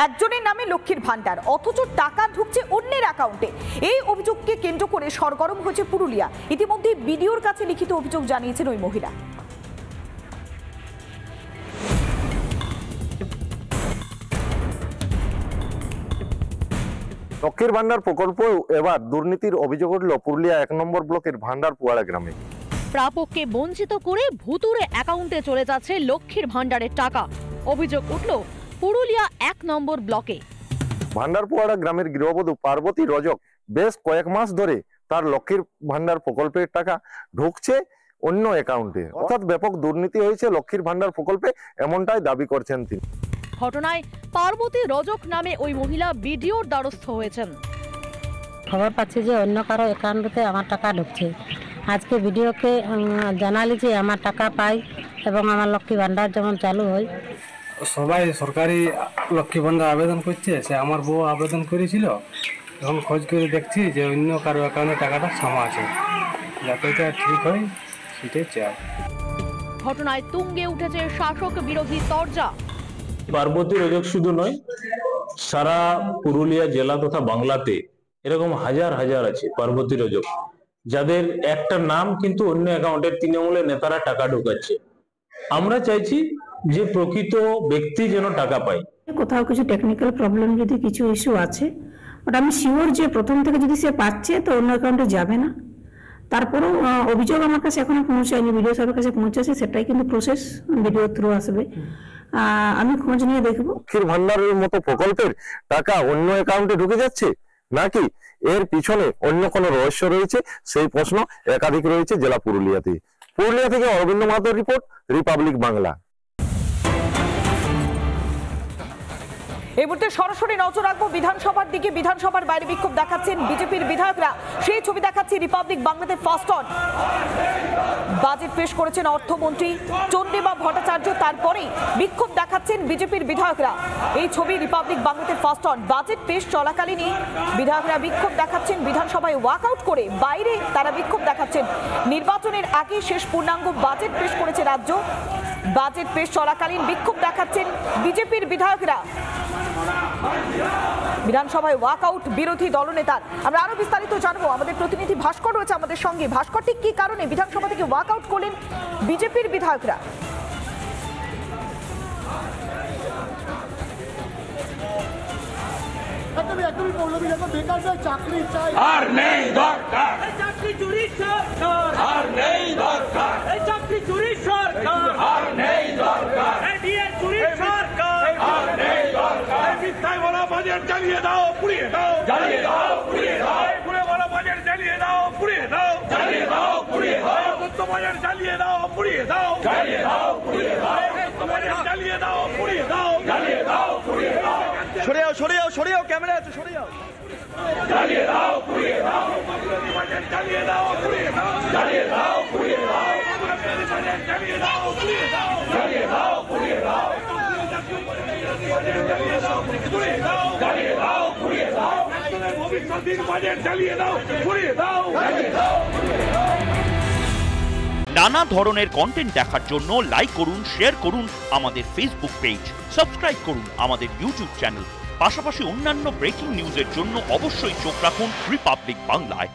একজনের নামে লক্ষ্মীর ভান্ডার, অথচ টাকা ঢুকছে অন্যের অ্যাকাউন্টে। এই অভিযোগকে কেন্দ্র করে সরগরম হয়েছে পুরুলিয়া। ইতিমধ্যে বিডিওর কাছে লিখিত অভিযোগ জানিয়েছেন ওই মহিলা। লক্ষ্মীর ভান্ডার প্রকল্প এবার দুর্নীতির অভিযোগ উঠল পুরুলিয়া ১ নম্বর ব্লকের ভান্ডারপুয়াড়া গ্রামে। প্রাপককে বঞ্চিত করে ভুতুরে অ্যাকাউন্টে চলে যাচ্ছে লক্ষ্মীর ভান্ডারের টাকা। অভিযোগ উঠল পুরুলিয়া ১ নম্বর ব্লকে। ভান্ডারপুয়াড়া গ্রামের গৃহবধূ পার্বতী রজক বেশ কয়েক মাস ধরে তার লক্ষ্মীর ভান্ডার প্রকল্পের টাকা ঢুকছে অন্য অ্যাকাউন্টে, অর্থাৎ ব্যাপক দুর্নীতি হয়েছে লক্ষ্মীর ভান্ডার প্রকল্পে, এমনটাই দাবি করছেন তিনি। ঘটনায় পার্বতী রজক নামে ওই মহিলা বিডিওর দ্বারস্থ হয়েছেন। খবর পাচ্ছি যে অন্য কারো অ্যাকাউন্টে আমার টাকা ঢুকছে। আজকে ভিডিওকে জানালি যে আমার টাকা পাই এবং আমার লক্ষ্মী ভান্ডার যেমন চালু হয়। সবাই সরকারি লক্ষ্মী ভান্ডার আবেদন করছে, সে আমার বউ আবেদন করেছিল। এখন খোঁজ করে দেখছি যে অন্য কারো অ্যাকাউন্টে টাকাটা জমা আছে, যাতে এটা ঠিক হয় সেটাই চাই। ঘটনায় তুঙ্গে উঠেছে শাসক বিরোধী তরজা। পার্বতী রজক শুধু নয়, সারা পুরুলিয়া জেলা তথা বাংলাতে এরকম হাজার হাজার আছে পার্বতী রজক, যাদের একটা নাম কিন্তু অন্য অ্যাকাউন্টে তৃণমূলের নেতারা টাকা ঢোকাচ্ছে। আমরা চাইছি যে প্রকৃত ব্যক্তি যেন টাকা পায়। কোথাও কিছু টেকনিক্যাল প্রবলেম যদি কিছু ইস্যু আছে, ওটা আমি শিওর যে প্রথম থেকে যদি সে পাচ্ছে তো অন্য অ্যাকাউন্টে যাবে না। তারপরেও অভিযোগ আমার কাছে এখনো পৌঁছায়নি, ভিডিও সাহেবের কাছে পৌঁছেছে, সেটাই কিন্তু প্রসেস ভিডিও থ্রু আসবে। আমি খোঁজ নিয়ে দেখবো লক্ষ্মীর ভান্ডারের মতো প্রকল্পের টাকা অন্য অ্যাকাউন্টে ঢুকে যাচ্ছে নাকি এর পিছনে অন্য কোনো রহস্য রয়েছে, সেই প্রশ্ন একাধিক রয়েছে জেলা পুরুলিয়াতে। পুরুলিয়া থেকে অরবিন্দ মাহাতোর রিপোর্ট, রিপাবলিক বাংলা। এই মুহূর্তে সরাসরি নজর রাখবো বিধানসভার দিকে। বিধানসভার বাইরে বিক্ষোভ দেখাচ্ছেন বিজেপির বিধায়করা, সেই ছবি দেখাচ্ছি রিপাবলিক বাংলাতে। ফার্স্ট অন বাজেট পেশ করেছেন অর্থমন্ত্রী চন্দ্রিমা ভট্টাচার্য, তারপরেই বিক্ষোভ দেখাচ্ছেন বিজেপির বিধায়করা। এই ছবি রিপাবলিক বাংলাতে ফার্স্ট অন। বাজেট পেশ চলাকালীনই বিধায়করা বিক্ষোভ দেখাচ্ছেন, বিধানসভায় ওয়াকআউট করে বাইরে তারা বিক্ষোভ দেখাচ্ছেন। নির্বাচনের আগে শেষ পূর্ণাঙ্গ বাজেট পেশ করেছে রাজ্য। বাজেট পেশ চলাকালীন বিক্ষোভ দেখাচ্ছেন বিজেপির বিধায়করা। বিধানসভায় ওয়াকআউট বিরোধী দলনেতার। আমরা আরো বিস্তারিত জানবো, আমাদের প্রতিনিধি ভাস্কর রয়েছে আমাদের সঙ্গে। ভাস্কর, ঠিক কি কারণে বিধানসভা থেকে ওয়াকআউট করলেন বিজেপির বিধায়করা? আর নেই দরকার চাকরি চুরি সরকার, আর নেই দরকার চাকরি চুরি সরকার, আর নেই দরকার এডিএ চুরি সরকার, আর নেই দরকার মিথ্যায় বলা বাজেট জ্বালিয়ে দাও, পুড়িয়ে দাও, জ্বালিয়ে দাও, পুড়িয়ে দাও, পুড়ে বলা বাজেট জ্বালিয়ে দাও, পুড়িয়ে দাও, জ্বালিয়ে দাও, পুড়িয়ে দাও, সত্য বাজেট জ্বালিয়ে দাও, পুড়িয়ে দাও, জ্বালিয়ে দাও, পুড়িয়ে দাও, সত্য বাজেট জ্বালিয়ে দাও, পুড়িয়ে দাও, জ্বালিয়ে দাও, পুড়িয়ে দাও। সরে যাও, সরে যাও, সরে যাও, ক্যামেরা আছে, সরে যাও। জ্বালিয়ে দাও, পুড়িয়ে দাও, বাজেট জ্বালিয়ে দাও, পুড়িয়ে দাও, জ্বালিয়ে দাও, পুড়িয়ে দাও, বাজেট জ্বালিয়ে দাও, পুড়িয়ে দাও, জ্বালিয়ে দাও, পুড়িয়ে দাও, জ্বালিয়ে দাও, পুড়িয়ে দাও, জ্বালিয়ে দাও, পুড়িয়ে দাও, ভবিষ্যতের বাজেট জ্বালিয়ে দাও, পুড়িয়ে দাও, জ্বালিয়ে দাও, পুড়িয়ে দাও। নানা ধরনের কন্টেন্ট দেখার জন্য লাইক করুন, শেয়ার করুন আমাদের ফেসবুক পেজ, সাবস্ক্রাইব করুন আমাদের ইউটিউব চ্যানেল। পাশাপাশি অন্যান্য ব্রেকিং নিউজের জন্য অবশ্যই চোখ রাখুন রিপাবলিক বাংলায়।